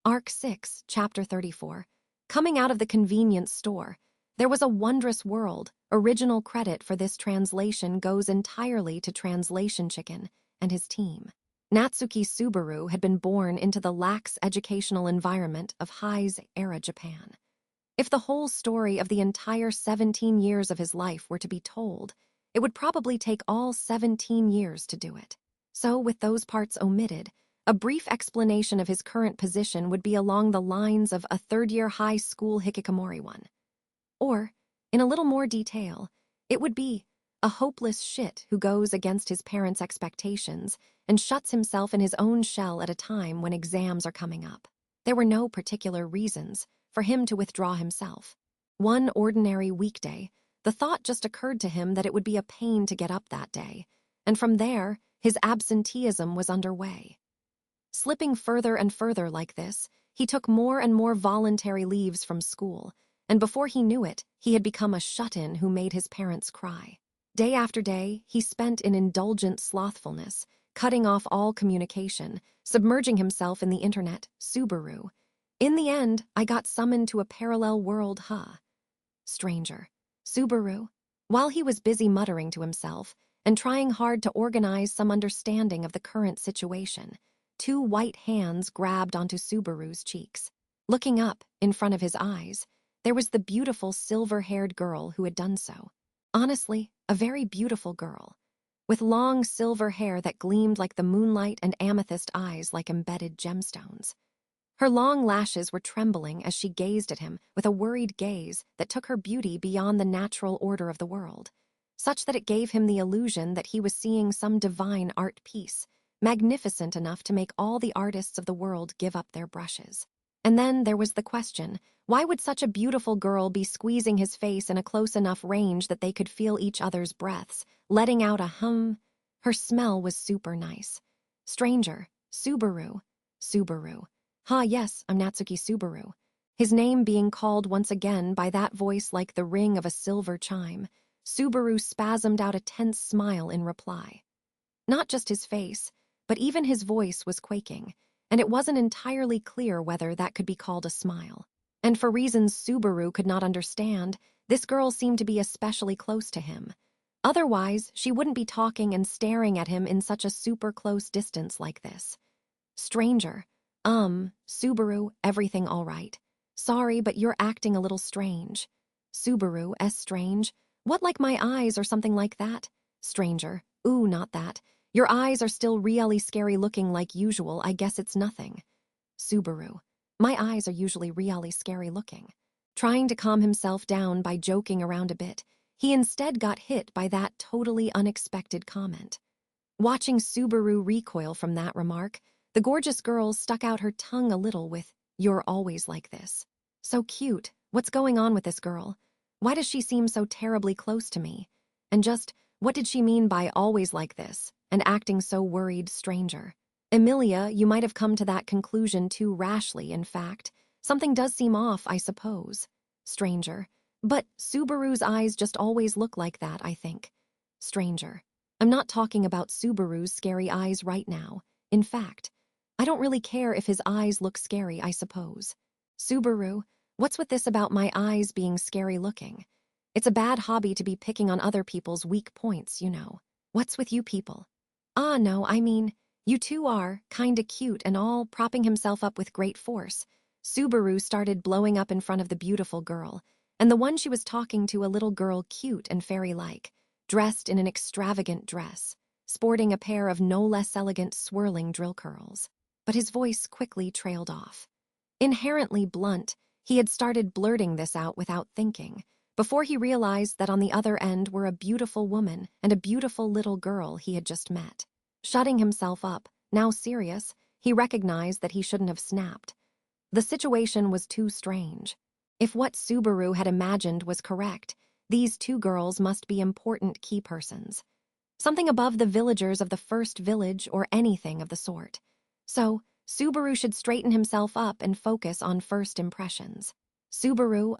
Arc 6, Chapter 34. Coming out of the convenience store, there was a wondrous world. Original credit for this translation goes entirely to Translation Chicken and his team. Natsuki Subaru had been born into the lax educational environment of Heisei-era Japan. If the whole story of the entire 17 years of his life were to be told, it would probably take all 17 years to do it. So, with those parts omitted, a brief explanation of his current position would be along the lines of a third-year high school hikikomori one. Or, in a little more detail, it would be a hopeless shit who goes against his parents' expectations and shuts himself in his own shell at a time when exams are coming up. There were no particular reasons for him to withdraw himself. One ordinary weekday, the thought just occurred to him that it would be a pain to get up that day, and from there, his absenteeism was underway. Slipping further and further like this, he took more and more voluntary leaves from school, and before he knew it, he had become a shut-in who made his parents cry. Day after day, he spent in indulgent slothfulness, cutting off all communication, submerging himself in the internet, Subaru. In the end, I got summoned to a parallel world, Stranger. Subaru. While he was busy muttering to himself and trying hard to organize some understanding of the current situation, two white hands grabbed onto Subaru's cheeks. Looking up, in front of his eyes, there was the beautiful silver-haired girl who had done so. Honestly, a very beautiful girl, with long silver hair that gleamed like the moonlight and amethyst eyes like embedded gemstones. Her long lashes were trembling as she gazed at him with a worried gaze that took her beauty beyond the natural order of the world, such that it gave him the illusion that he was seeing some divine art piece, magnificent enough to make all the artists of the world give up their brushes. And then there was the question, why would such a beautiful girl be squeezing his face in a close enough range that they could feel each other's breaths, letting out a hum? Her smell was super nice. Stranger. Subaru. Subaru. Yes, I'm Natsuki Subaru. His name being called once again by that voice like the ring of a silver chime, Subaru spasmed out a tense smile in reply. Not just his face, but even his voice was quaking, and it wasn't entirely clear whether that could be called a smile. And for reasons Subaru could not understand, this girl seemed to be especially close to him. Otherwise, she wouldn't be talking and staring at him in such a super close distance like this. Stranger. Subaru, everything all right. Sorry, but you're acting a little strange. Subaru, strange? What, like my eyes or something like that? Stranger. Ooh, not that. Your eyes are still really scary looking like usual, I guess it's nothing. Subaru. My eyes are usually really scary looking. Trying to calm himself down by joking around a bit, he instead got hit by that totally unexpected comment. Watching Subaru recoil from that remark, the gorgeous girl stuck out her tongue a little with, "You're always like this." So cute. What's going on with this girl? Why does she seem so terribly close to me? And just, what did she mean by always like this, and acting so worried, stranger? Emilia, you might have come to that conclusion too rashly, in fact. Something does seem off, I suppose. Stranger. But Subaru's eyes just always look like that, I think. Stranger. I'm not talking about Subaru's scary eyes right now. In fact, I don't really care if his eyes look scary, I suppose. Subaru, what's with this about my eyes being scary looking? It's a bad hobby to be picking on other people's weak points, you know. What's with you people? No, I mean, you two are kinda cute and all, propping himself up with great force. Subaru started blowing up in front of the beautiful girl, and the one she was talking to, a little girl cute and fairy-like, dressed in an extravagant dress, sporting a pair of no less elegant swirling drill curls. But his voice quickly trailed off. Inherently blunt, he had started blurting this out without thinking, before he realized that on the other end were a beautiful woman and a beautiful little girl he had just met. Shutting himself up, now serious, he recognized that he shouldn't have snapped. The situation was too strange. If what Subaru had imagined was correct, these two girls must be important key persons. Something above the villagers of the first village or anything of the sort. So, Subaru should straighten himself up and focus on first impressions. Subaru,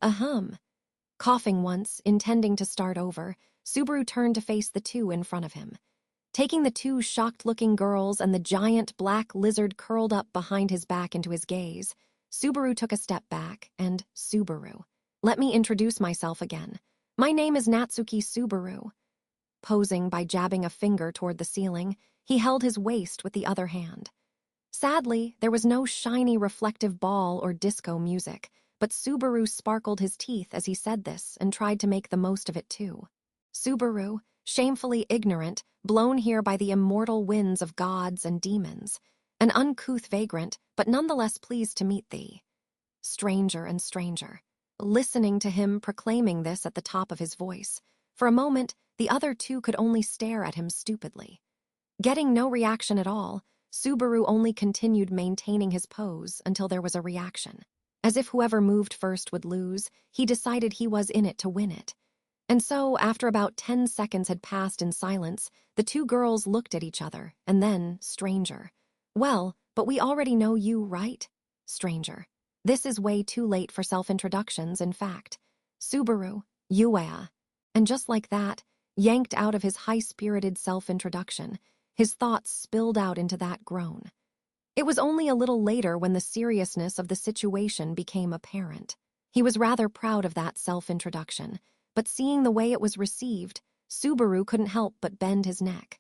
Coughing once, intending to start over, Subaru turned to face the two in front of him. Taking the two shocked-looking girls and the giant black lizard curled up behind his back into his gaze, Subaru took a step back, and Subaru. Let me introduce myself again. My name is Natsuki Subaru. Posing by jabbing a finger toward the ceiling, he held his waist with the other hand. Sadly, there was no shiny reflective ball or disco music, but Subaru sparkled his teeth as he said this and tried to make the most of it too. Subaru, shamefully ignorant, blown here by the immortal winds of gods and demons, an uncouth vagrant, but nonetheless pleased to meet thee. Stranger and stranger, listening to him proclaiming this at the top of his voice. For a moment, the other two could only stare at him stupidly. Getting no reaction at all, Subaru only continued maintaining his pose until there was a reaction. As if whoever moved first would lose, he decided he was in it to win it. And so, after about 10 seconds had passed in silence, the two girls looked at each other, and then, stranger. Well, but we already know you, right? Stranger. This is way too late for self-introductions, in fact. Subaru, Yuea. And just like that, yanked out of his high-spirited self-introduction, his thoughts spilled out into that groan. It was only a little later when the seriousness of the situation became apparent. He was rather proud of that self-introduction, but seeing the way it was received, Subaru couldn't help but bend his neck.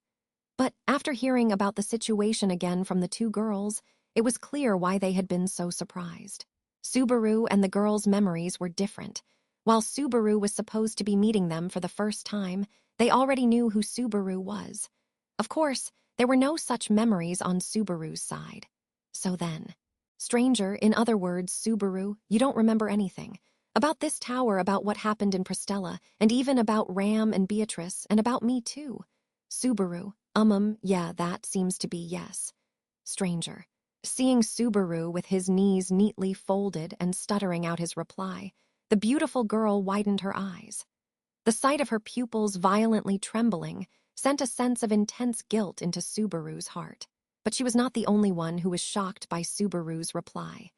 But after hearing about the situation again from the two girls, it was clear why they had been so surprised. Subaru and the girls' memories were different. While Subaru was supposed to be meeting them for the first time, they already knew who Subaru was. Of course, there were no such memories on Subaru's side. So then, stranger, in other words, Subaru, you don't remember anything. About this tower, about what happened in Pristella, and even about Ram and Beatrice, and about me too. Subaru, yeah, that seems to be yes. Stranger. Seeing Subaru with his knees neatly folded and stuttering out his reply, the beautiful girl widened her eyes. The sight of her pupils violently trembling sent a sense of intense guilt into Subaru's heart. But she was not the only one who was shocked by Subaru's reply.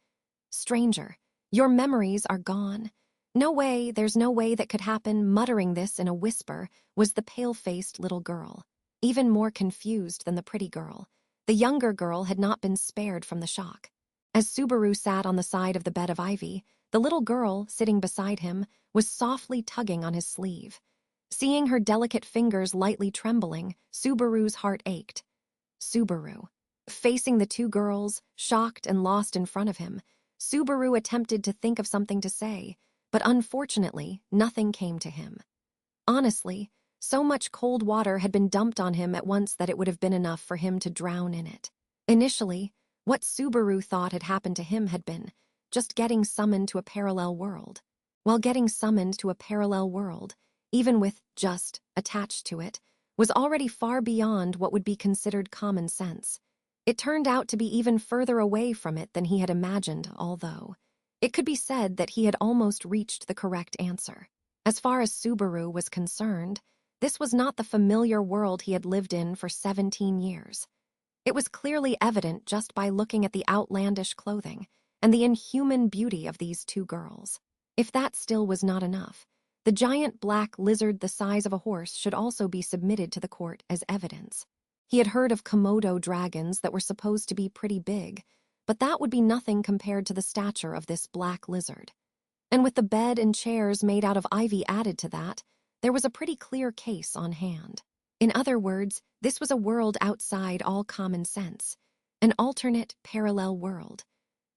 Stranger, your memories are gone. No way, there's no way that could happen. Muttering this in a whisper was the pale-faced little girl, even more confused than the pretty girl. The younger girl had not been spared from the shock. As Subaru sat on the side of the bed of ivy, the little girl, sitting beside him, was softly tugging on his sleeve. Seeing her delicate fingers lightly trembling, Subaru's heart ached. Subaru. Facing the two girls, shocked and lost in front of him, Subaru attempted to think of something to say, but unfortunately, nothing came to him. Honestly, so much cold water had been dumped on him at once that it would have been enough for him to drown in it. Initially, what Subaru thought had happened to him had been just getting summoned to a parallel world. While getting summoned to a parallel world, even with just attached to it, was already far beyond what would be considered common sense. It turned out to be even further away from it than he had imagined, although it could be said that he had almost reached the correct answer. As far as Subaru was concerned, this was not the familiar world he had lived in for 17 years. It was clearly evident just by looking at the outlandish clothing and the inhuman beauty of these two girls. If that still was not enough, the giant black lizard the size of a horse should also be submitted to the court as evidence. He had heard of Komodo dragons that were supposed to be pretty big, but that would be nothing compared to the stature of this black lizard. And with the bed and chairs made out of ivy added to that, there was a pretty clear case on hand. In other words, this was a world outside all common sense, an alternate, parallel world.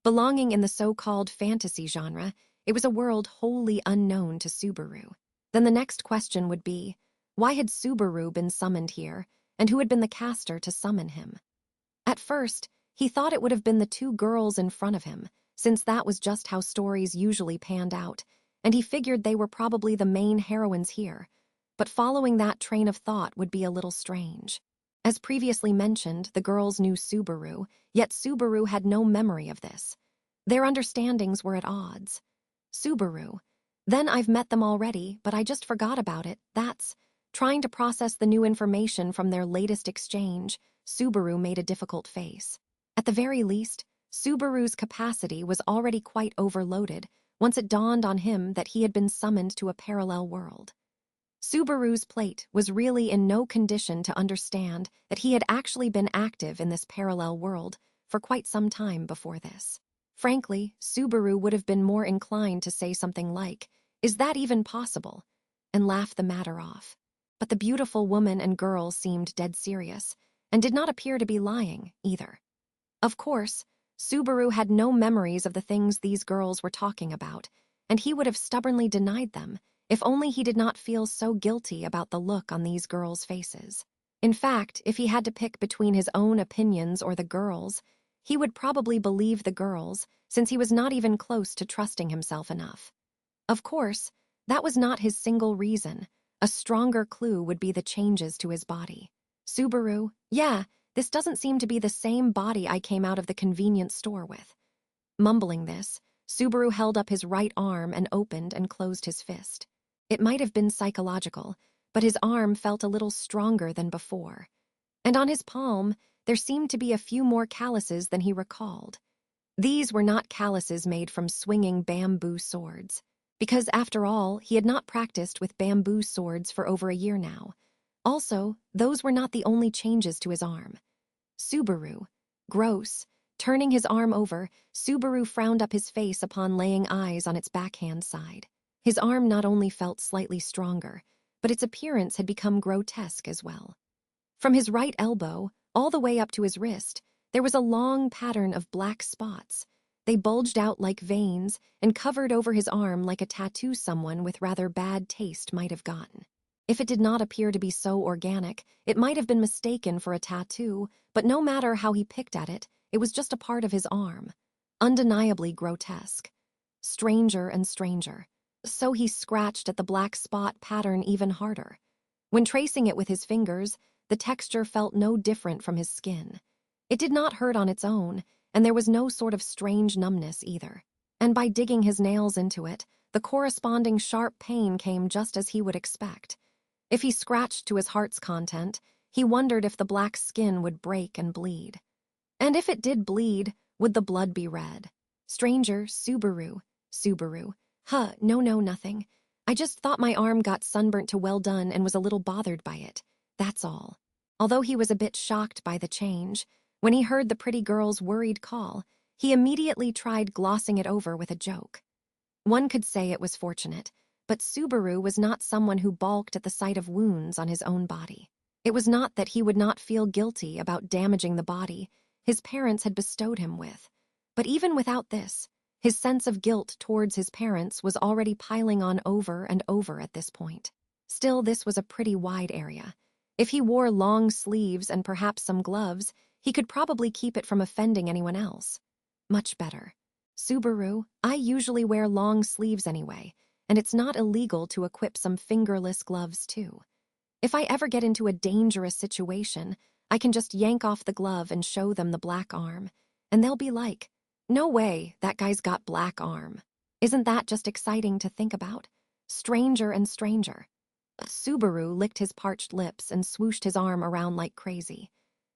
Belonging in the so-called fantasy genre, it was a world wholly unknown to Subaru. Then the next question would be, why had Subaru been summoned here, and who had been the caster to summon him? At first, he thought it would have been the two girls in front of him, since that was just how stories usually panned out, and he figured they were probably the main heroines here. But following that train of thought would be a little strange. As previously mentioned, the girls knew Subaru, yet Subaru had no memory of this. Their understandings were at odds. Subaru. Then I've met them already, but I just forgot about it. That's trying to process the new information from their latest exchange. Subaru made a difficult face. At the very least, Subaru's capacity was already quite overloaded once it dawned on him that he had been summoned to a parallel world. Subaru's plate was really in no condition to understand that he had actually been active in this parallel world for quite some time before this. Frankly, Subaru would have been more inclined to say something like, "Is that even possible?" and laugh the matter off. But the beautiful woman and girl seemed dead serious, and did not appear to be lying, either. Of course, Subaru had no memories of the things these girls were talking about, and he would have stubbornly denied them if only he did not feel so guilty about the look on these girls' faces. In fact, if he had to pick between his own opinions or the girls', he would probably believe the girls, since he was not even close to trusting himself enough. Of course, that was not his single reason. A stronger clue would be the changes to his body. Subaru, yeah, this doesn't seem to be the same body I came out of the convenience store with. Mumbling this, Subaru held up his right arm and opened and closed his fist. It might have been psychological, but his arm felt a little stronger than before. And on his palm, there seemed to be a few more calluses than he recalled. These were not calluses made from swinging bamboo swords, because after all, he had not practiced with bamboo swords for over a year now. Also, those were not the only changes to his arm. Subaru, gross, turning his arm over, Subaru frowned up his face upon laying eyes on its backhand side. His arm not only felt slightly stronger, but its appearance had become grotesque as well. From his right elbow, all the way up to his wrist, there was a long pattern of black spots. They bulged out like veins and covered over his arm like a tattoo someone with rather bad taste might have gotten. If it did not appear to be so organic, it might have been mistaken for a tattoo, but no matter how he picked at it, it was just a part of his arm. Undeniably grotesque. Stranger and stranger. So he scratched at the black spot pattern even harder. When tracing it with his fingers, the texture felt no different from his skin. It did not hurt on its own, and there was no sort of strange numbness either. And by digging his nails into it, the corresponding sharp pain came just as he would expect. If he scratched to his heart's content, he wondered if the black skin would break and bleed. And if it did bleed, would the blood be red? Stranger, Subaru. No, nothing. I just thought my arm got sunburnt to well done and was a little bothered by it. That's all. Although he was a bit shocked by the change, when he heard the pretty girl's worried call, he immediately tried glossing it over with a joke. One could say it was fortunate, but Subaru was not someone who balked at the sight of wounds on his own body. It was not that he would not feel guilty about damaging the body his parents had bestowed him with, but even without this, his sense of guilt towards his parents was already piling on over and over at this point. Still, this was a pretty wide area. If he wore long sleeves and perhaps some gloves, he could probably keep it from offending anyone else. Much better. Subaru, I usually wear long sleeves anyway, and it's not illegal to equip some fingerless gloves too. If I ever get into a dangerous situation, I can just yank off the glove and show them the black arm, and they'll be like, "No way, that guy's got black arm." Isn't that just exciting to think about? Stranger and stranger. Subaru licked his parched lips and swooshed his arm around like crazy.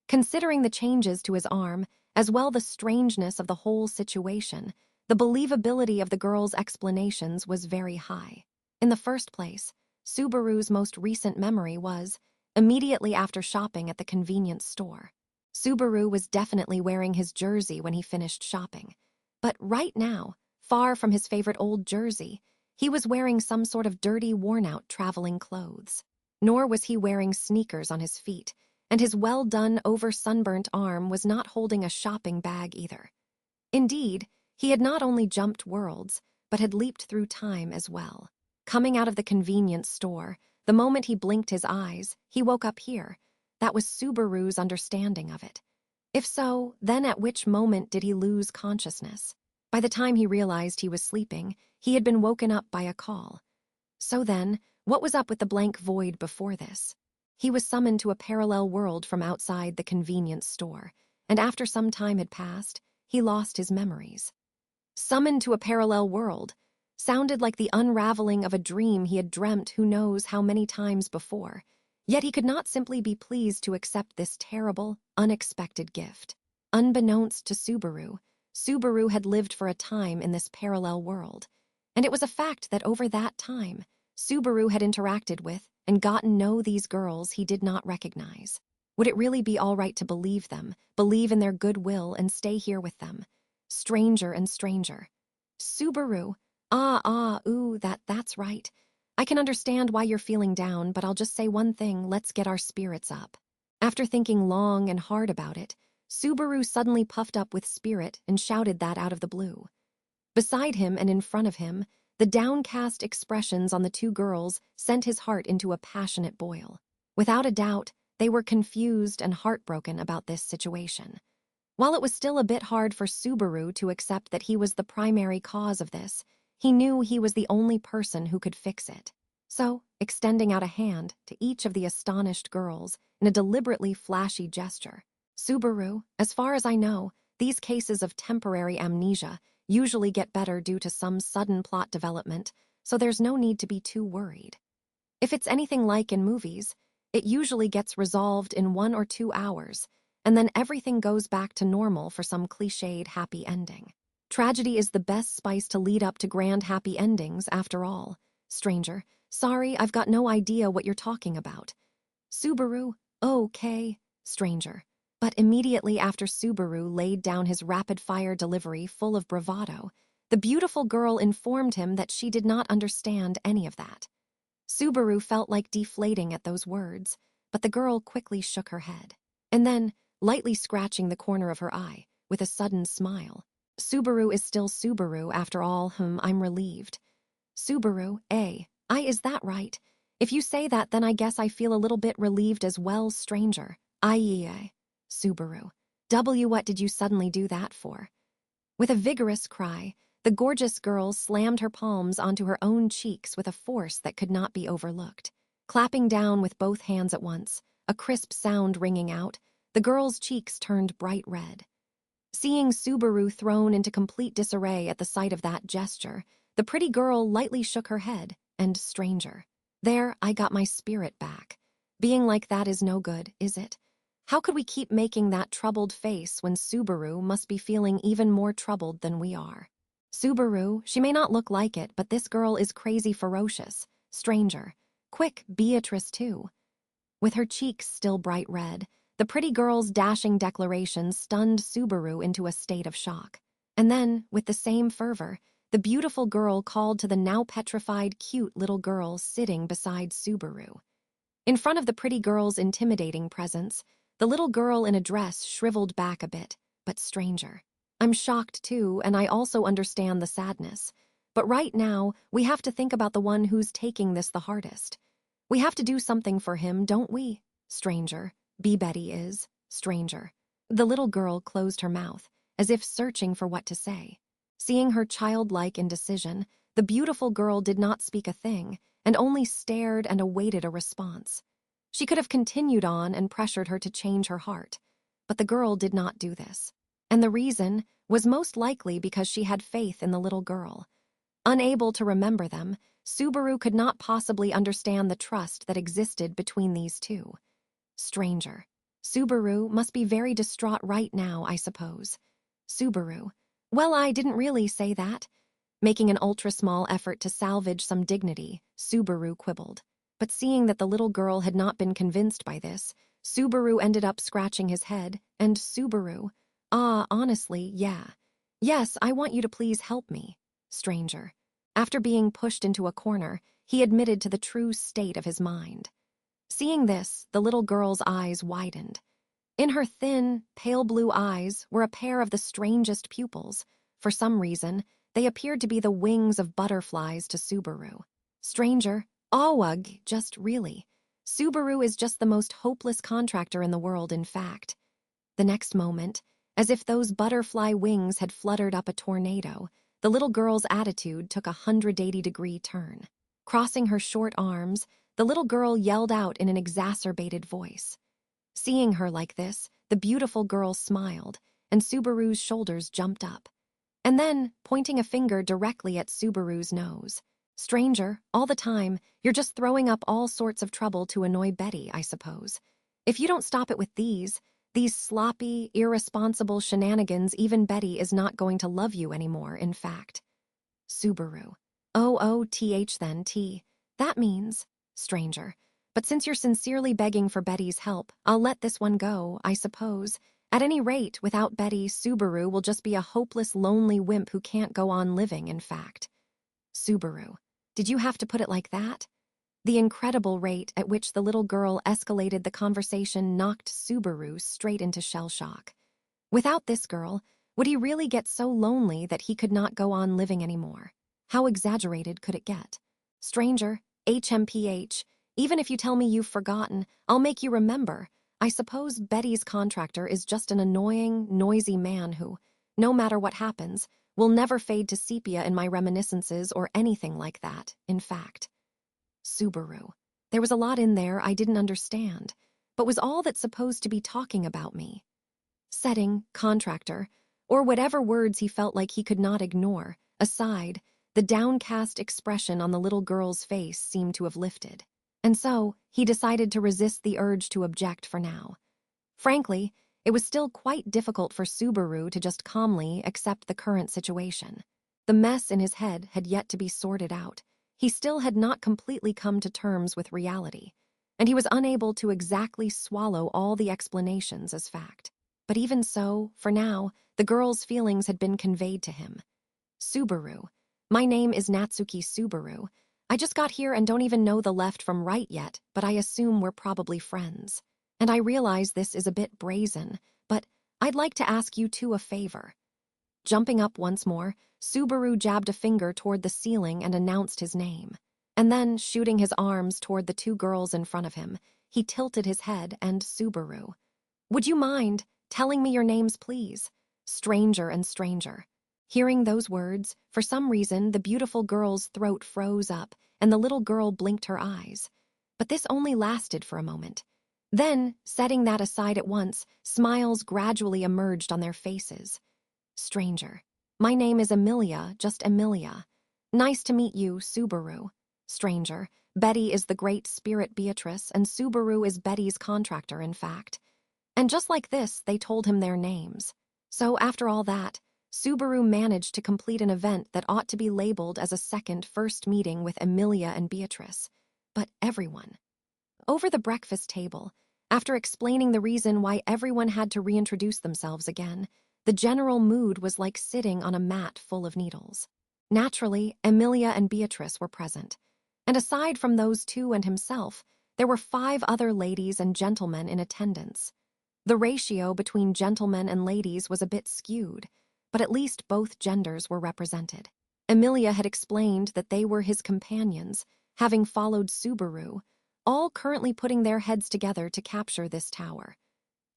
Considering the changes to his arm, as well the strangeness of the whole situation, the believability of the girl's explanations was very high. In the first place, Subaru's most recent memory was immediately after shopping at the convenience store. Subaru was definitely wearing his jersey when he finished shopping. But right now, far from his favorite old jersey, he was wearing some sort of dirty, worn-out traveling clothes. Nor was he wearing sneakers on his feet, and his well-done, over-sunburnt arm was not holding a shopping bag either. Indeed, he had not only jumped worlds, but had leaped through time as well. Coming out of the convenience store, the moment he blinked his eyes, he woke up here. That was Subaru's understanding of it. If so, then at which moment did he lose consciousness? By the time he realized he was sleeping, he had been woken up by a call. So then, what was up with the blank void before this? He was summoned to a parallel world from outside the convenience store, and after some time had passed, he lost his memories. Summoned to a parallel world sounded like the unraveling of a dream he had dreamt who knows how many times before, yet he could not simply be pleased to accept this terrible, unexpected gift. Unbeknownst to Subaru, Subaru had lived for a time in this parallel world, and it was a fact that over that time, Subaru had interacted with and gotten to know these girls he did not recognize. Would it really be all right to believe them, believe in their goodwill, and stay here with them? stranger and stranger. Subaru, that's right. I can understand why you're feeling down, but I'll just say one thing, let's get our spirits up. After thinking long and hard about it, Subaru suddenly puffed up with spirit and shouted that out of the blue. Beside him and in front of him, the downcast expressions on the two girls sent his heart into a passionate boil. Without a doubt, they were confused and heartbroken about this situation. While it was still a bit hard for Subaru to accept that he was the primary cause of this, he knew he was the only person who could fix it. So, extending out a hand to each of the astonished girls in a deliberately flashy gesture, Subaru, as far as I know, these cases of temporary amnesia usually get better due to some sudden plot development, so there's no need to be too worried. If it's anything like in movies, it usually gets resolved in 1 or 2 hours, and then everything goes back to normal for some cliched happy ending. Tragedy is the best spice to lead up to grand happy endings, after all. Stranger, sorry, I've got no idea what you're talking about. Subaru, okay, stranger. But immediately after Subaru laid down his rapid-fire delivery full of bravado, the beautiful girl informed him that she did not understand any of that. Subaru felt like deflating at those words, but the girl quickly shook her head. And then, lightly scratching the corner of her eye, with a sudden smile. Subaru is still Subaru, after all, I'm relieved. Subaru, is that right? If you say that, then I guess I feel a little bit relieved as well, stranger. Subaru. What did you suddenly do that for? With a vigorous cry, the gorgeous girl slammed her palms onto her own cheeks with a force that could not be overlooked. Clapping down with both hands at once, a crisp sound ringing out, the girl's cheeks turned bright red. Seeing Subaru thrown into complete disarray at the sight of that gesture, the pretty girl lightly shook her head, and stranger. There, I got my spirit back. Being like that is no good, is it? How could we keep making that troubled face when Subaru must be feeling even more troubled than we are? Subaru, she may not look like it, but this girl is crazy ferocious. Stranger. Quick, Beatrice too. With her cheeks still bright red, the pretty girl's dashing declaration stunned Subaru into a state of shock. And then, with the same fervor, the beautiful girl called to the now petrified cute little girl sitting beside Subaru. In front of the pretty girl's intimidating presence, the little girl in a dress shriveled back a bit, but stranger. I'm shocked too, and I also understand the sadness. But right now, we have to think about the one who's taking this the hardest. We have to do something for him, don't we? Stranger. Betty is, stranger. The little girl closed her mouth, as if searching for what to say. Seeing her childlike indecision, the beautiful girl did not speak a thing, and only stared and awaited a response. She could have continued on and pressured her to change her heart, but the girl did not do this. And the reason was most likely because she had faith in the little girl. Unable to remember them, Subaru could not possibly understand the trust that existed between these two. Stranger. Subaru must be very distraught right now, I suppose. Subaru. Well, I didn't really say that. Making an ultra-small effort to salvage some dignity, Subaru quibbled. But seeing that the little girl had not been convinced by this, Subaru ended up scratching his head, and Subaru, honestly, yeah. Yes, I want you to please help me. Stranger. After being pushed into a corner, he admitted to the true state of his mind. Seeing this, the little girl's eyes widened. In her thin, pale blue eyes were a pair of the strangest pupils. For some reason, they appeared to be the wings of butterflies to Subaru. Stranger, ugh, just really. Subaru is just the most hopeless contractor in the world, in fact. The next moment, as if those butterfly wings had fluttered up a tornado, the little girl's attitude took a 180-degree turn. Crossing her short arms, the little girl yelled out in an exacerbated voice. Seeing her like this, the beautiful girl smiled, and Subaru's shoulders jumped up. And then, pointing a finger directly at Subaru's nose. Stranger, all the time, you're just throwing up all sorts of trouble to annoy Betty, I suppose. If you don't stop it with these sloppy, irresponsible shenanigans, even Betty is not going to love you anymore, in fact. Subaru. Then, that means, stranger. But since you're sincerely begging for Betty's help, I'll let this one go, I suppose, At any rate, without Betty, Subaru will just be a hopeless, lonely wimp who can't go on living, in fact. Subaru. Did you have to put it like that? The incredible rate at which the little girl escalated the conversation knocked Subaru straight into shell shock. Without this girl, would he really get so lonely that he could not go on living anymore? How exaggerated could it get? Stranger, HMPH, even if you tell me you've forgotten, I'll make you remember. I suppose Betty's contractor is just an annoying, noisy man who, no matter what happens, will never fade to sepia in my reminiscences or anything like that, in fact. Subaru. There was a lot in there I didn't understand, but was all that supposed to be talking about me? Setting, contractor, or whatever words he felt like he could not ignore, aside, the downcast expression on the little girl's face seemed to have lifted. And so, he decided to resist the urge to object for now. Frankly, it was still quite difficult for Subaru to just calmly accept the current situation. The mess in his head had yet to be sorted out. He still had not completely come to terms with reality, and he was unable to exactly swallow all the explanations as fact. But even so, for now, the girl's feelings had been conveyed to him. Subaru. My name is Natsuki Subaru. I just got here and don't even know the left from right yet, but I assume we're probably friends. And I realize this is a bit brazen, but I'd like to ask you two a favor. Jumping up once more, Subaru jabbed a finger toward the ceiling and announced his name. And then, shooting his arms toward the two girls in front of him, he tilted his head and Subaru. Would you mind telling me your names, please? Stranger and stranger. Hearing those words, for some reason, the beautiful girl's throat froze up, and the little girl blinked her eyes. But this only lasted for a moment. Then, setting that aside at once, smiles gradually emerged on their faces. Stranger. My name is Emilia, just Emilia. Nice to meet you, Subaru. Stranger. Betty is the great spirit Beatrice, and Subaru is Betty's contractor, in fact. And just like this, they told him their names. So after all that, Subaru managed to complete an event that ought to be labeled as a second first meeting with Emilia and Beatrice. But everyone. Over the breakfast table, after explaining the reason why everyone had to reintroduce themselves again, the general mood was like sitting on a mat full of needles. Naturally, Emilia and Beatrice were present. And aside from those two and himself, there were 5 other ladies and gentlemen in attendance. The ratio between gentlemen and ladies was a bit skewed, but at least both genders were represented. Emilia had explained that they were his companions, having followed Subaru, all currently putting their heads together to capture this tower.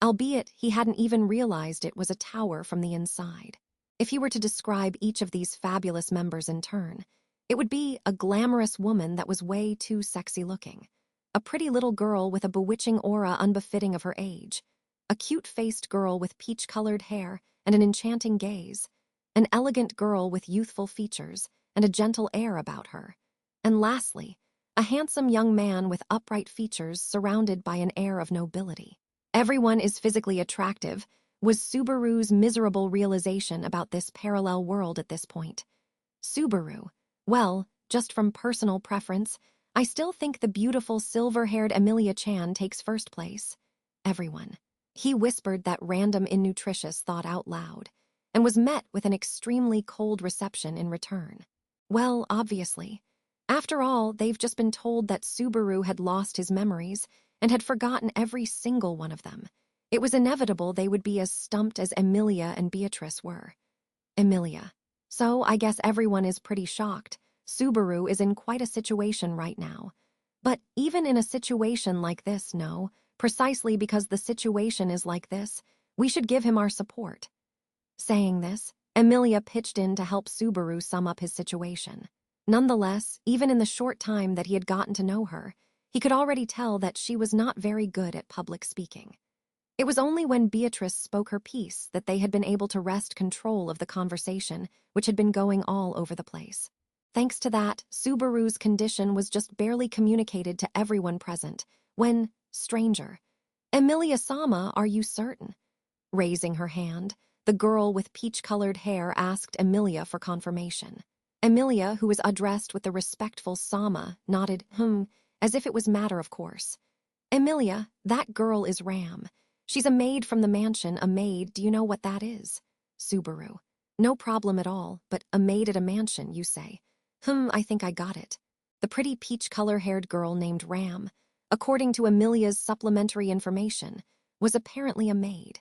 Albeit he hadn't even realized it was a tower from the inside. If he were to describe each of these fabulous members in turn, it would be a glamorous woman that was way too sexy looking, a pretty little girl with a bewitching aura unbefitting of her age, a cute-faced girl with peach-colored hair and an enchanting gaze, an elegant girl with youthful features and a gentle air about her, and lastly, a handsome young man with upright features surrounded by an air of nobility. Everyone is physically attractive, was Subaru's miserable realization about this parallel world at this point. Subaru, well, just from personal preference, I still think the beautiful silver-haired Emilia Chan takes first place. Everyone. He whispered that random innutritious thought out loud, and was met with an extremely cold reception in return. Well, obviously. After all, they've just been told that Subaru had lost his memories and had forgotten every single one of them. It was inevitable they would be as stumped as Emilia and Beatrice were. Emilia. So I guess everyone is pretty shocked. Subaru is in quite a situation right now. But even in a situation like this, no, precisely because the situation is like this, we should give him our support. Saying this, Emilia pitched in to help Subaru sum up his situation. Nonetheless, even in the short time that he had gotten to know her, he could already tell that she was not very good at public speaking. It was only when Beatrice spoke her piece that they had been able to wrest control of the conversation, which had been going all over the place. Thanks to that, Subaru's condition was just barely communicated to everyone present, when, stranger, Emilia-sama, are you certain? Raising her hand, the girl with peach-colored hair asked Emilia for confirmation. Emilia, who was addressed with the respectful Sama, nodded, as if it was matter of course. Emilia, that girl is Ram. She's a maid from the mansion. A maid, do you know what that is? Subaru. No problem at all, but a maid at a mansion, you say. I think I got it. The pretty peach-color-haired girl named Ram, according to Amelia's supplementary information, was apparently a maid.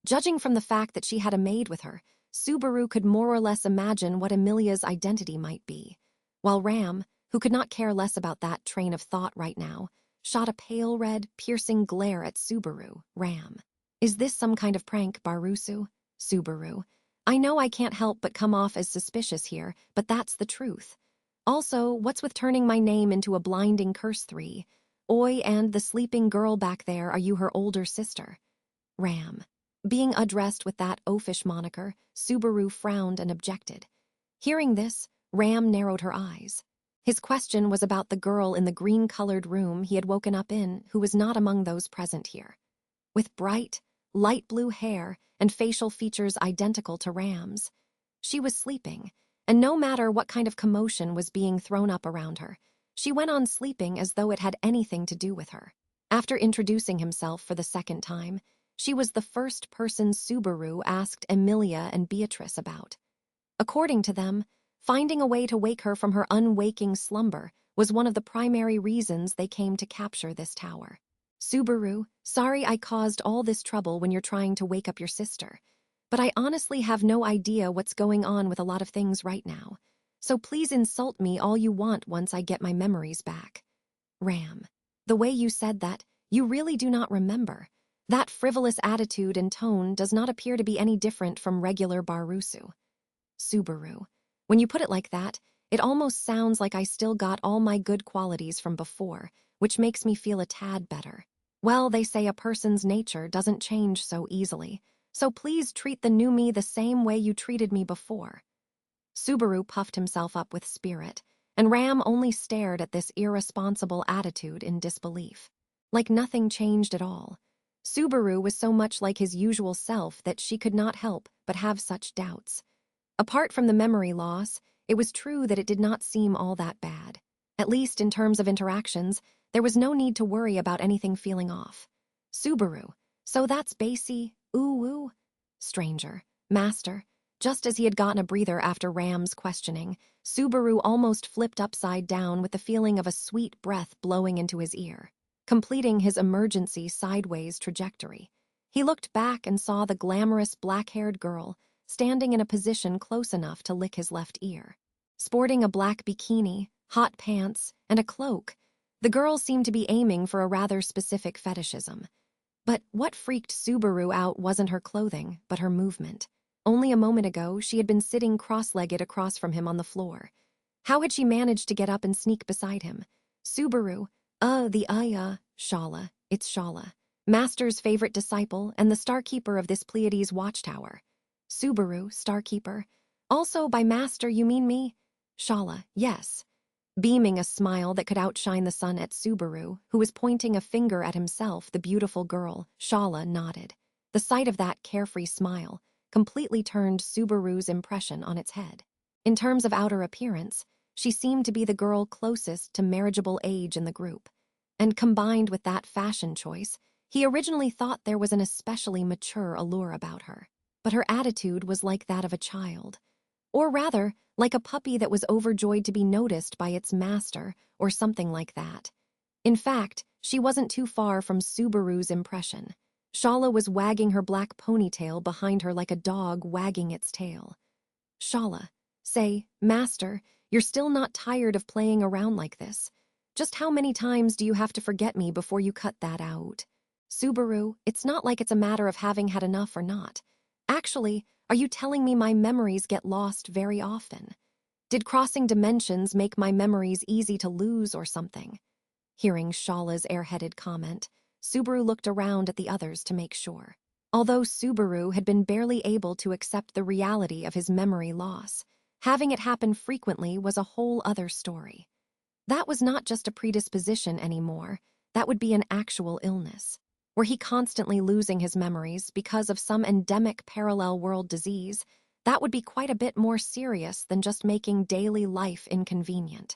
Judging from the fact that she had a maid with her, Subaru could more or less imagine what Amelia's identity might be, while Ram, who could not care less about that train of thought right now, shot a pale red, piercing glare at Subaru. Ram. Is this some kind of prank, Barusu? Subaru. I know I can't help but come off as suspicious here, but that's the truth. Also, what's with turning my name into a blinding curse 3? Oi, and the sleeping girl back there, are you her older sister? Ram. Being addressed with that oafish moniker, Subaru frowned and objected. Hearing this, Ram narrowed her eyes. His question was about the girl in the green-colored room he had woken up in, who was not among those present here. With bright, light blue hair and facial features identical to Ram's, she was sleeping, and no matter what kind of commotion was being thrown up around her, she went on sleeping as though it had anything to do with her. After introducing himself for the second time, she was the first person Subaru asked Emilia and Beatrice about. According to them, finding a way to wake her from her unwaking slumber was one of the primary reasons they came to capture this tower. Subaru, sorry I caused all this trouble when you're trying to wake up your sister, but I honestly have no idea what's going on with a lot of things right now, so please insult me all you want once I get my memories back. Ram. The way you said that, you really do not remember. That frivolous attitude and tone does not appear to be any different from regular Barusu. Subaru. When you put it like that, it almost sounds like I still got all my good qualities from before, which makes me feel a tad better. Well, they say a person's nature doesn't change so easily, so please treat the new me the same way you treated me before. Subaru puffed himself up with spirit, and Ram only stared at this irresponsible attitude in disbelief. Like nothing changed at all. Subaru was so much like his usual self that she could not help but have such doubts. Apart from the memory loss, it was true that it did not seem all that bad. At least in terms of interactions, there was no need to worry about anything feeling off. Subaru, so that's Basie, ooh. Stranger, master. Just as he had gotten a breather after Ram's questioning, Subaru almost flipped upside down with the feeling of a sweet breath blowing into his ear, completing his emergency sideways trajectory. He looked back and saw the glamorous black-haired girl standing in a position close enough to lick his left ear. Sporting a black bikini, hot pants, and a cloak, the girl seemed to be aiming for a rather specific fetishism. But what freaked Subaru out wasn't her clothing, but her movement. Only a moment ago, she had been sitting cross-legged across from him on the floor. How had she managed to get up and sneak beside him? Subaru, Shala, it's Shala, Master's favorite disciple and the Starkeeper of this Pleiades watchtower. Subaru, Starkeeper. Also by Master, you mean me? Shala, yes. Beaming a smile that could outshine the sun at Subaru, who was pointing a finger at himself, the beautiful girl, Shala nodded. The sight of that carefree smile completely turned Subaru's impression on its head. In terms of outer appearance, she seemed to be the girl closest to marriageable age in the group. And combined with that fashion choice, he originally thought there was an especially mature allure about her. But her attitude was like that of a child. Or rather, like a puppy that was overjoyed to be noticed by its master, or something like that. In fact, she wasn't too far from Subaru's impression. Shala was wagging her black ponytail behind her like a dog wagging its tail. Shala, say, Master, you're still not tired of playing around like this. Just how many times do you have to forget me before you cut that out? Subaru, it's not like it's a matter of having had enough or not. Actually, are you telling me my memories get lost very often? Did crossing dimensions make my memories easy to lose or something? Hearing Shala's airheaded comment, Subaru looked around at the others to make sure. Although Subaru had been barely able to accept the reality of his memory loss, having it happen frequently was a whole other story. That was not just a predisposition anymore, that would be an actual illness. Were he constantly losing his memories because of some endemic parallel world disease, that would be quite a bit more serious than just making daily life inconvenient.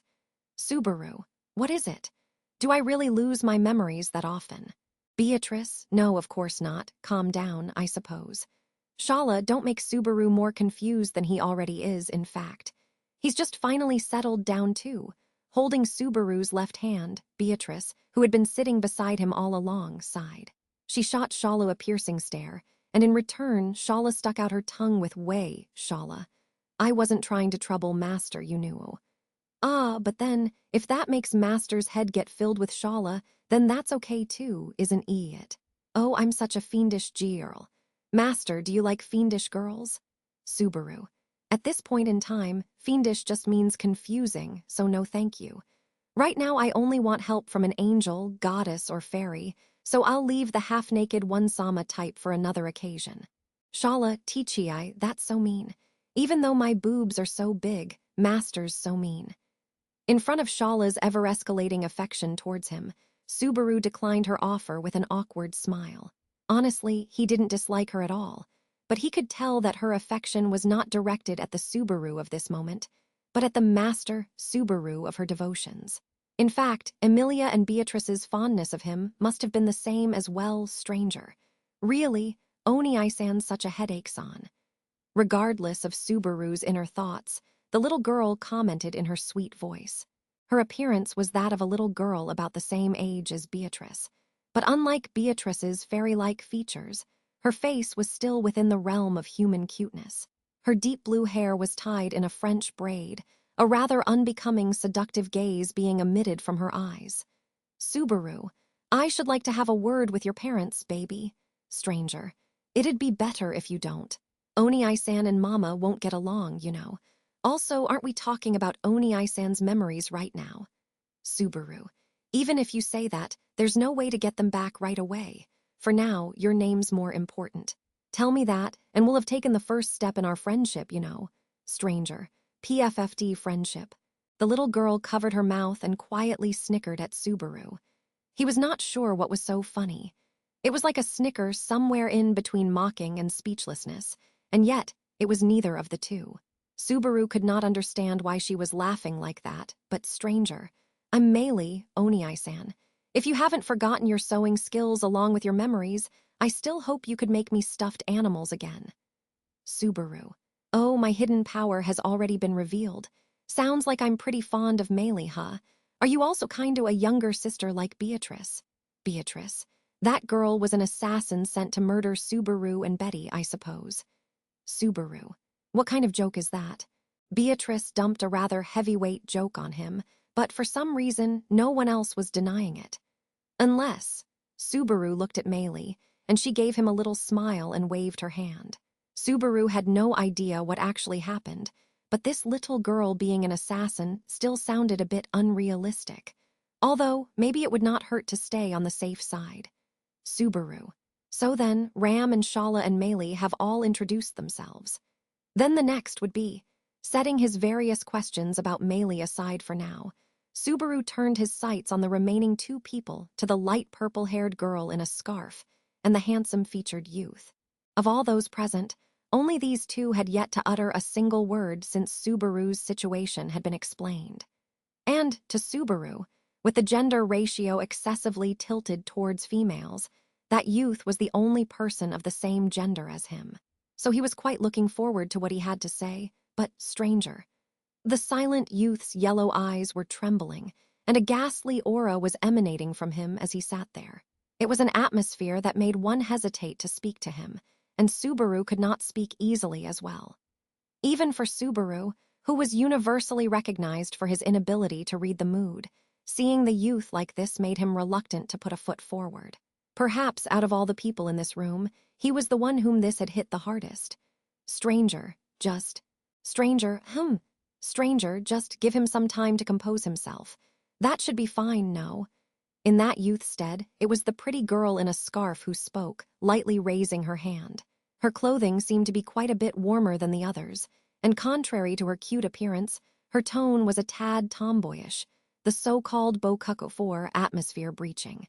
Subaru, what is it? Do I really lose my memories that often? Beatrice, no, of course not. Calm down, I suppose. Shala, don't make Subaru more confused than he already is, in fact. He's just finally settled down too. Holding Subaru's left hand, Beatrice, who had been sitting beside him all along, sighed. She shot Shala a piercing stare, and in return, Shala stuck out her tongue with "Way, Shala. I wasn't trying to trouble Master, you knew." Ah, but then, if that makes Master's head get filled with Shala, then that's okay too, isn't it? Oh, I'm such a fiendish girl. Master, do you like fiendish girls? Subaru. At this point in time, fiendish just means confusing, so no thank you. Right now I only want help from an angel, goddess, or fairy, so I'll leave the half-naked one-sama type for another occasion. Shala, Tichii, that's so mean. Even though my boobs are so big, Master's so mean. In front of Shala's ever-escalating affection towards him, Subaru declined her offer with an awkward smile. Honestly, he didn't dislike her at all, but he could tell that her affection was not directed at the Subaru of this moment, but at the master Subaru of her devotions. In fact, Emilia and Beatrice's fondness of him must have been the same as well, stranger. Really, Oni-san's such a headache-san. Regardless of Subaru's inner thoughts, the little girl commented in her sweet voice. Her appearance was that of a little girl about the same age as Beatrice. But unlike Beatrice's fairy-like features, her face was still within the realm of human cuteness. Her deep blue hair was tied in a French braid, a rather unbecoming seductive gaze being emitted from her eyes. Subaru, I should like to have a word with your parents, baby. Stranger, it'd be better if you don't. Oni-san and Mama won't get along, you know. Also, aren't we talking about Oni-san's memories right now? Subaru, even if you say that, there's no way to get them back right away. For now, your name's more important. Tell me that, and we'll have taken the first step in our friendship, you know. Stranger, PFFD friendship. The little girl covered her mouth and quietly snickered at Subaru. He was not sure what was so funny. It was like a snicker somewhere in between mocking and speechlessness, and yet it was neither of the two. Subaru could not understand why she was laughing like that, but stranger. I'm Meili, Oni-san. If you haven't forgotten your sewing skills along with your memories, I still hope you could make me stuffed animals again. Subaru. Oh, my hidden power has already been revealed. Sounds like I'm pretty fond of Meili, huh? Are you also kinda a younger sister like Beatrice? Beatrice. That girl was an assassin sent to murder Subaru and Betty, I suppose. Subaru. What kind of joke is that? Beatrice dumped a rather heavyweight joke on him, but for some reason, no one else was denying it. Unless, Subaru looked at Meili, and she gave him a little smile and waved her hand. Subaru had no idea what actually happened, but this little girl being an assassin still sounded a bit unrealistic. Although, maybe it would not hurt to stay on the safe side. Subaru. So then, Ram and Shala and Meili have all introduced themselves. Then the next would be, setting his various questions about Meili aside for now, Subaru turned his sights on the remaining two people to the light purple-haired girl in a scarf and the handsome-featured youth. Of all those present, only these two had yet to utter a single word since Subaru's situation had been explained. And, to Subaru, with the gender ratio excessively tilted towards females, that youth was the only person of the same gender as him. So he was quite looking forward to what he had to say, but stranger. The silent youth's yellow eyes were trembling, and a ghastly aura was emanating from him as he sat there. It was an atmosphere that made one hesitate to speak to him, and Subaru could not speak easily as well. Even for Subaru, who was universally recognized for his inability to read the mood, seeing the youth like this made him reluctant to put a foot forward. Perhaps out of all the people in this room, he was the one whom this had hit the hardest. Stranger, just give him some time to compose himself. That should be fine, no? In that youth's stead, it was the pretty girl in a scarf who spoke, lightly raising her hand. Her clothing seemed to be quite a bit warmer than the others, and contrary to her cute appearance, her tone was a tad tomboyish, the so-called Bokuko-4 atmosphere breaching.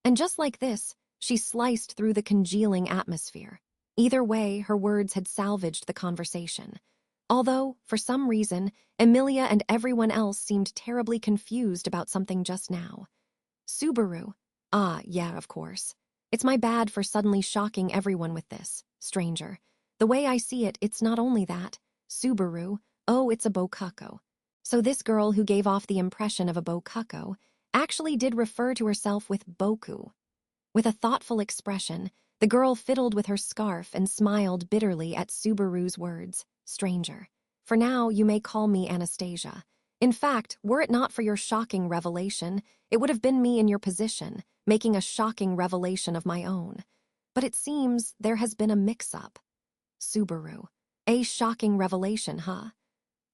And just like this, she sliced through the congealing atmosphere. Either way, her words had salvaged the conversation. Although, for some reason, Emilia and everyone else seemed terribly confused about something just now. Subaru. Ah, yeah, of course. It's my bad for suddenly shocking everyone with this, stranger. The way I see it, it's not only that. Subaru, oh, it's a bokuko. So this girl who gave off the impression of a bokuko actually did refer to herself with boku. With a thoughtful expression, the girl fiddled with her scarf and smiled bitterly at Subaru's words, stranger. For now, you may call me Anastasia. In fact, were it not for your shocking revelation, it would have been me in your position, making a shocking revelation of my own. But it seems there has been a mix-up. Subaru. A shocking revelation, huh?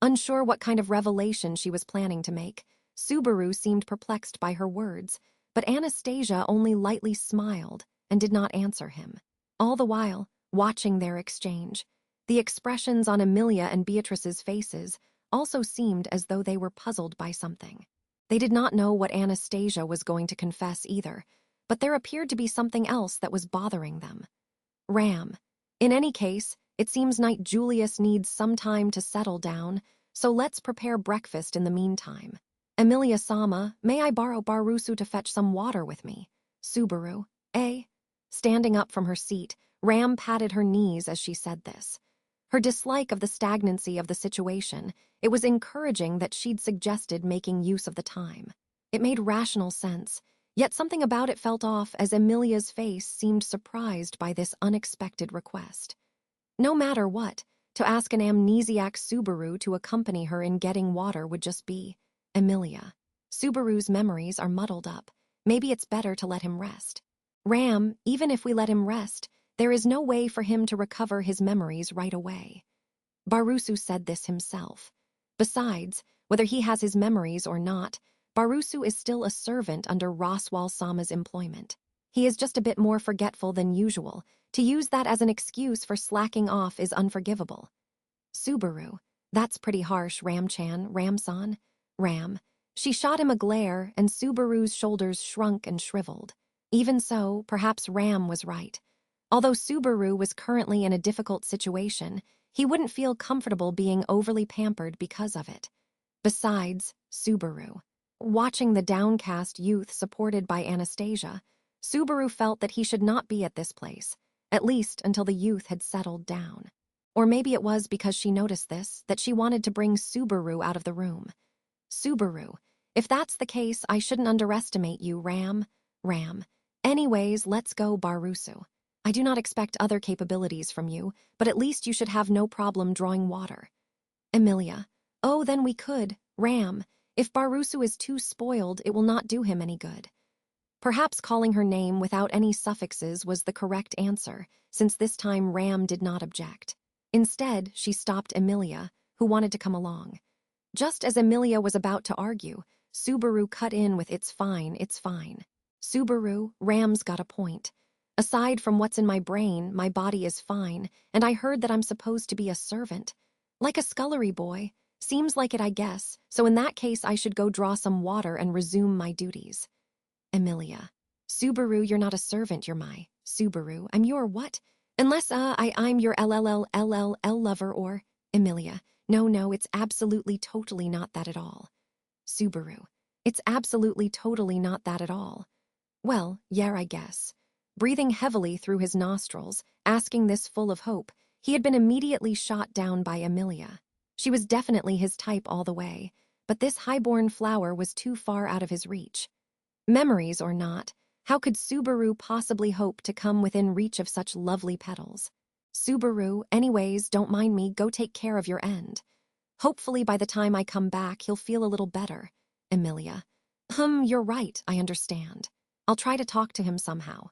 Unsure what kind of revelation she was planning to make, Subaru seemed perplexed by her words, but Anastasia only lightly smiled and did not answer him. All the while, watching their exchange, the expressions on Emilia and Beatrice's faces also seemed as though they were puzzled by something. They did not know what Anastasia was going to confess either, but there appeared to be something else that was bothering them. Ram. In any case, it seems Knight Julius needs some time to settle down, so let's prepare breakfast in the meantime. Emilia-sama, may I borrow Barusu to fetch some water with me? Subaru, eh? Standing up from her seat, Ram patted her knees as she said this. Her dislike of the stagnancy of the situation, it was encouraging that she'd suggested making use of the time. It made rational sense, yet something about it felt off as Emilia's face seemed surprised by this unexpected request. No matter what, to ask an amnesiac Subaru to accompany her in getting water would just be Emilia. Subaru's memories are muddled up. Maybe it's better to let him rest. Ram, even if we let him rest, there is no way for him to recover his memories right away. Barusu said this himself. Besides, whether he has his memories or not, Barusu is still a servant under Roswal-sama's employment. He is just a bit more forgetful than usual. To use that as an excuse for slacking off is unforgivable. Subaru, that's pretty harsh, Ram-chan, Ram-san. Ram. She shot him a glare, and Subaru's shoulders shrunk and shriveled. Even so, perhaps Ram was right. Although Subaru was currently in a difficult situation, he wouldn't feel comfortable being overly pampered because of it. Besides, Subaru. Watching the downcast youth supported by Anastasia, Subaru felt that he should not be at this place, at least until the youth had settled down. Or maybe it was because she noticed this that she wanted to bring Subaru out of the room. Subaru, if that's the case, I shouldn't underestimate you, Ram. Ram. Anyways, let's go, Barusu. I do not expect other capabilities from you, but at least you should have no problem drawing water. Emilia. Oh, then we could. Ram. If Barusu is too spoiled, it will not do him any good. Perhaps calling her name without any suffixes was the correct answer, since this time Ram did not object. Instead, she stopped Emilia, who wanted to come along. Just as Emilia was about to argue, Subaru cut in with it's fine, it's fine. Subaru, Ram's got a point. Aside from what's in my brain, my body is fine, and I heard that I'm supposed to be a servant. Like a scullery boy. Seems like it, I guess, so in that case I should go draw some water and resume my duties. Emilia. Subaru, you're not a servant, you're my. Subaru, I'm your what? Unless, I'm your LLL lover or... Emilia. No, it's absolutely totally not that at all. Subaru. It's absolutely totally not that at all. Well, yeah, I guess. Breathing heavily through his nostrils, asking this full of hope, he had been immediately shot down by Emilia. She was definitely his type all the way, but this highborn flower was too far out of his reach. Memories or not, how could Subaru possibly hope to come within reach of such lovely petals? Subaru, anyways, don't mind me, go take care of your end. Hopefully by the time I come back, he'll feel a little better. Emilia. You're right, I understand. I'll try to talk to him somehow.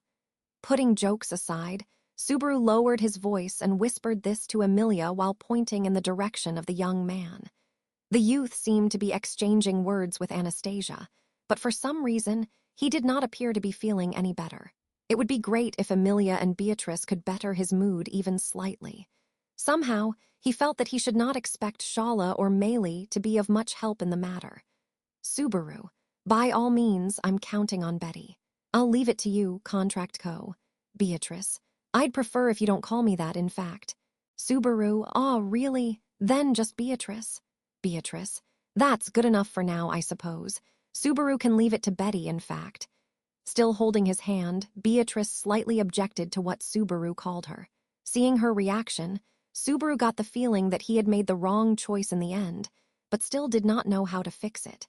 Putting jokes aside, Subaru lowered his voice and whispered this to Emilia while pointing in the direction of the young man. The youth seemed to be exchanging words with Anastasia, but for some reason, he did not appear to be feeling any better. It would be great if Emilia and Beatrice could better his mood even slightly. Somehow, he felt that he should not expect Shala or Meili to be of much help in the matter. Subaru, by all means, I'm counting on Betty. I'll leave it to you, Contract Co. Beatrice, I'd prefer if you don't call me that, in fact. Subaru, really? Then just Beatrice. Beatrice, that's good enough for now, I suppose. Subaru can leave it to Betty, in fact. Still holding his hand, Beatrice slightly objected to what Subaru called her. Seeing her reaction, Subaru got the feeling that he had made the wrong choice in the end, but still did not know how to fix it.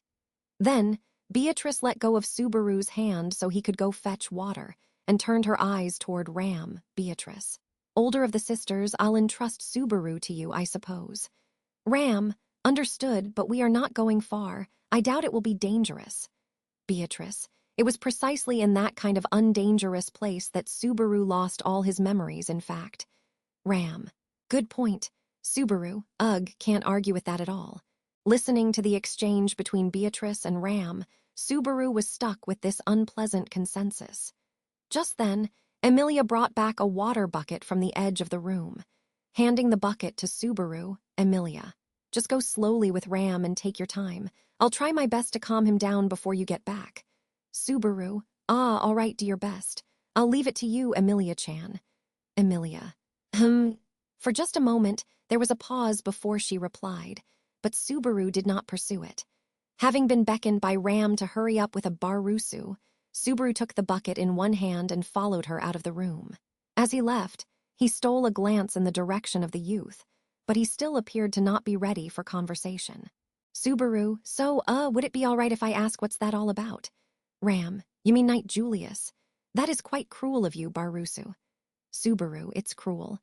Then, Beatrice let go of Subaru's hand so he could go fetch water, and turned her eyes toward Ram, Beatrice. Older of the sisters, I'll entrust Subaru to you, I suppose. Ram, understood, but we are not going far. I doubt it will be dangerous. Beatrice, it was precisely in that kind of undangerous place that Subaru lost all his memories, in fact. Ram, good point. Subaru, ugh, can't argue with that at all. Listening to the exchange between Beatrice and Ram, Subaru was stuck with this unpleasant consensus. Just then, Emilia brought back a water bucket from the edge of the room. Handing the bucket to Subaru, Emilia, just go slowly with Ram and take your time. I'll try my best to calm him down before you get back. Subaru, all right, do your best. I'll leave it to you, Emilia-chan. Emilia, For just a moment, there was a pause before she replied, but Subaru did not pursue it. Having been beckoned by Ram to hurry up with a barusu, Subaru took the bucket in one hand and followed her out of the room. As he left, he stole a glance in the direction of the youth, but he still appeared to not be ready for conversation. Subaru, so, would it be all right if I ask what's that all about? Ram, you mean Knight Julius? That is quite cruel of you, Barusu. Subaru, it's cruel.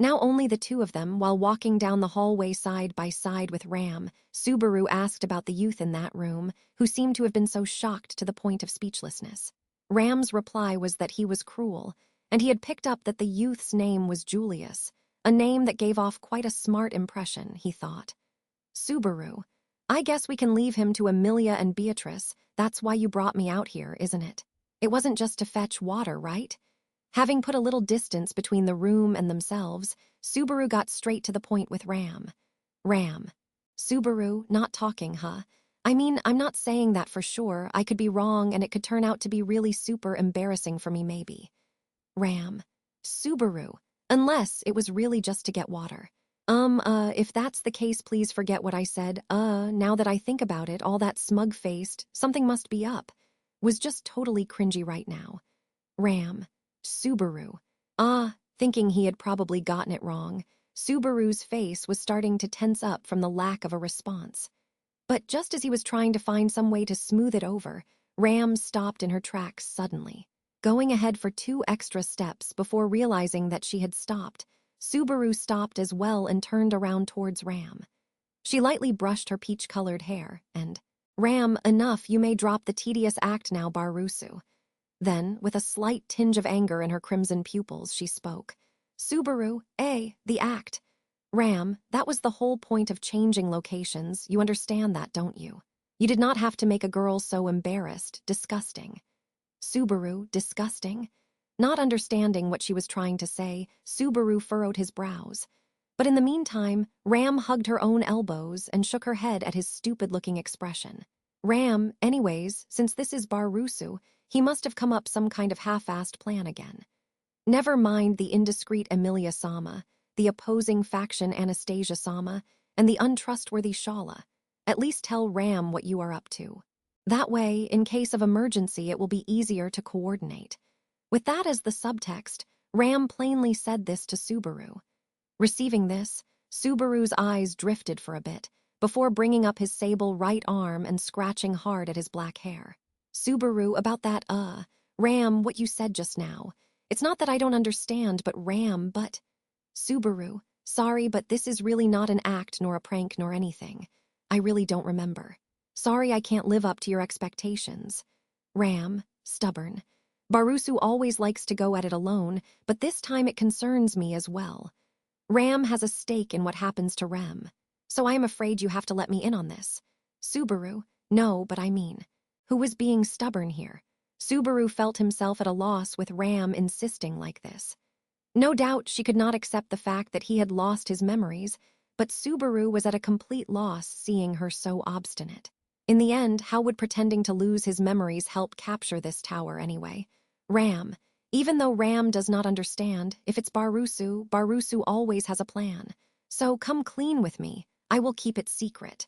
Now only the two of them, while walking down the hallway side by side with Ram, Subaru asked about the youth in that room, who seemed to have been so shocked to the point of speechlessness. Ram's reply was that he was cruel, and he had picked up that the youth's name was Julius, a name that gave off quite a smart impression, he thought. Subaru, I guess we can leave him to Emilia and Beatrice. That's why you brought me out here, isn't it? It wasn't just to fetch water, right? Having put a little distance between the room and themselves, Subaru got straight to the point with Ram. Ram. Subaru, not talking, huh? I mean, I'm not saying that for sure. I could be wrong and it could turn out to be really super embarrassing for me maybe. Ram. Subaru. Unless it was really just to get water. If that's the case, please forget what I said. Now that I think about it, all that smug-faced, something must be up, was just totally cringy right now. Ram. Subaru. Thinking he had probably gotten it wrong, Subaru's face was starting to tense up from the lack of a response. But just as he was trying to find some way to smooth it over, Ram stopped in her tracks suddenly. Going ahead for 2 extra steps before realizing that she had stopped, Subaru stopped as well and turned around towards Ram. She lightly brushed her peach-colored hair and, Ram, enough, you may drop the tedious act now, Barusu. Then, with a slight tinge of anger in her crimson pupils, she spoke. Subaru, the act. Ram, that was the whole point of changing locations. You understand that, don't you? You did not have to make a girl so embarrassed, disgusting. Subaru, disgusting? Not understanding what she was trying to say, Subaru furrowed his brows. But in the meantime, Ram hugged her own elbows and shook her head at his stupid-looking expression. Ram, anyways, since this is Barusu, he must have come up some kind of half-assed plan again. Never mind the indiscreet Emilia-sama, the opposing faction Anastasia-sama, and the untrustworthy Shala. At least tell Ram what you are up to. That way, in case of emergency, it will be easier to coordinate. With that as the subtext, Ram plainly said this to Subaru. Receiving this, Subaru's eyes drifted for a bit, before bringing up his sable right arm and scratching hard at his black hair. Subaru, about that, Ram, what you said just now. It's not that I don't understand, but Ram, but... Subaru, sorry, but this is really not an act nor a prank nor anything. I really don't remember. Sorry I can't live up to your expectations. Ram, stubborn. Barusu always likes to go at it alone, but this time it concerns me as well. Ram has a stake in what happens to Rem, so I am afraid you have to let me in on this. Subaru, no, but I mean, who was being stubborn here? Subaru felt himself at a loss with Ram insisting like this. No doubt she could not accept the fact that he had lost his memories, but Subaru was at a complete loss seeing her so obstinate. In the end, how would pretending to lose his memories help capture this tower anyway? Ram. Even though Ram does not understand, if it's Barusu, Barusu always has a plan. So come clean with me. I will keep it secret.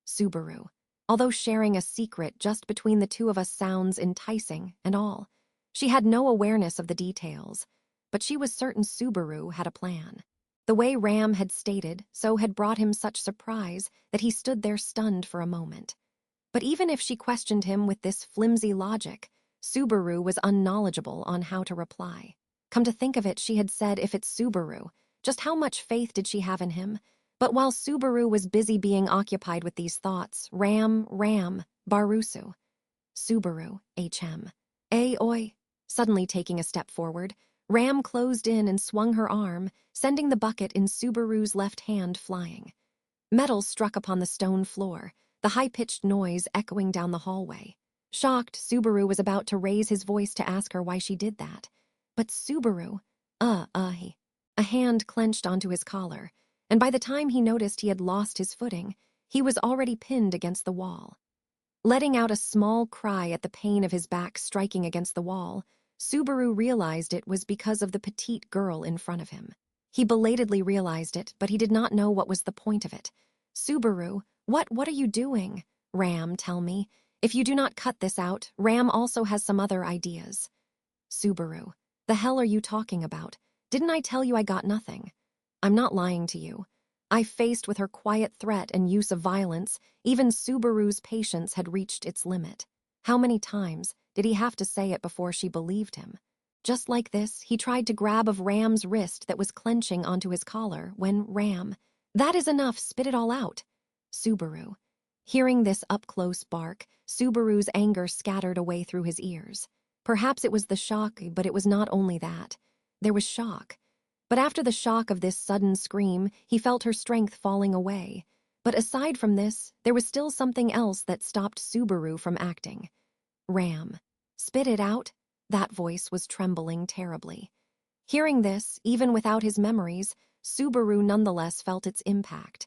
Subaru. although sharing a secret just between the two of us sounds enticing and all. She had no awareness of the details, but she was certain Subaru had a plan. The way Ram had stated so had brought him such surprise that he stood there stunned for a moment. But even if she questioned him with this flimsy logic, Subaru was unknowledgeable on how to reply. Come to think of it, she had said, if it's Subaru, just how much faith did she have in him? But while Subaru was busy being occupied with these thoughts, Ram, Barusu. Subaru, HM. Oi. Suddenly taking a step forward, Ram closed in and swung her arm, sending the bucket in Subaru's left hand flying. Metal struck upon the stone floor, the high-pitched noise echoing down the hallway. Shocked, Subaru was about to raise his voice to ask her why she did that. But Subaru, a hand clenched onto his collar, and by the time he noticed he had lost his footing, he was already pinned against the wall. Letting out a small cry at the pain of his back striking against the wall, Subaru realized it was because of the petite girl in front of him. He belatedly realized it, but he did not know what was the point of it. Subaru, what are you doing? Ram, tell me. If you do not cut this out, Ram also has some other ideas. Subaru, the hell are you talking about? Didn't I tell you I got nothing? I'm not lying to you. I faced with her quiet threat and use of violence, even Subaru's patience had reached its limit. How many times did he have to say it before she believed him? Just like this, he tried to grab of Ram's wrist that was clenching onto his collar when Ram, that is enough, spit it all out. Subaru. Hearing this up-close bark, Subaru's anger scattered away through his ears. Perhaps it was the shock, but it was not only that. There was shock. But after the shock of this sudden scream, he felt her strength falling away. But aside from this, there was still something else that stopped Subaru from acting. Ram. Spit it out? That voice was trembling terribly. Hearing this, even without his memories, Subaru nonetheless felt its impact.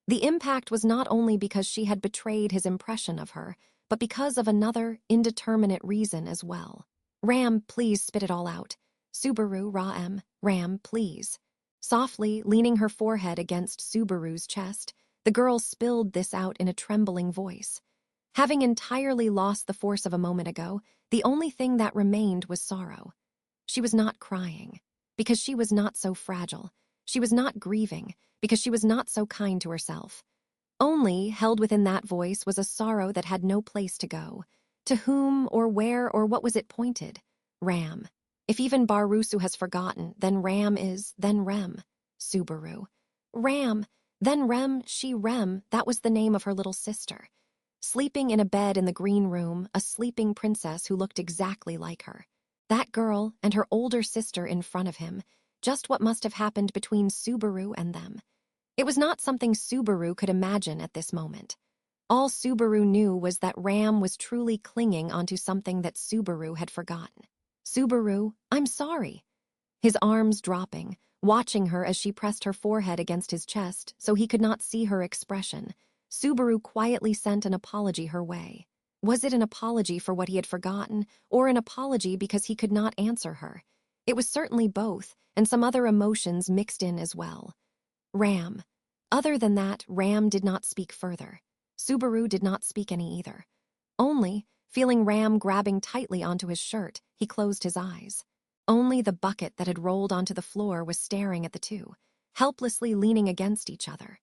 The impact was not only because she had betrayed his impression of her, but because of another, indeterminate reason as well. Ram, please spit it all out. Subaru, Ram, please. Softly, leaning her forehead against Subaru's chest, the girl spilled this out in a trembling voice. Having entirely lost the force of a moment ago, the only thing that remained was sorrow. She was not crying, because she was not so fragile. She was not grieving, because she was not so kind to herself. Only, held within that voice, was a sorrow that had no place to go. To whom, or where, or what was it pointed? Ram. If even Barusu has forgotten, then Ram is, then Rem. Subaru. Ram, then Rem, that was the name of her little sister. Sleeping in a bed in the green room, a sleeping princess who looked exactly like her. That girl and her older sister in front of him, just what must have happened between Subaru and them. It was not something Subaru could imagine at this moment. All Subaru knew was that Ram was truly clinging onto something that Subaru had forgotten. Subaru, I'm sorry. His arms dropping, watching her as she pressed her forehead against his chest so he could not see her expression, Subaru quietly sent an apology her way. Was it an apology for what he had forgotten, or an apology because he could not answer her? It was certainly both, and some other emotions mixed in as well. Ram. Other than that, Ram did not speak further. Subaru did not speak any either. Only, feeling Ram grabbing tightly onto his shirt, he closed his eyes. Only the bucket that had rolled onto the floor was staring at the two, helplessly leaning against each other.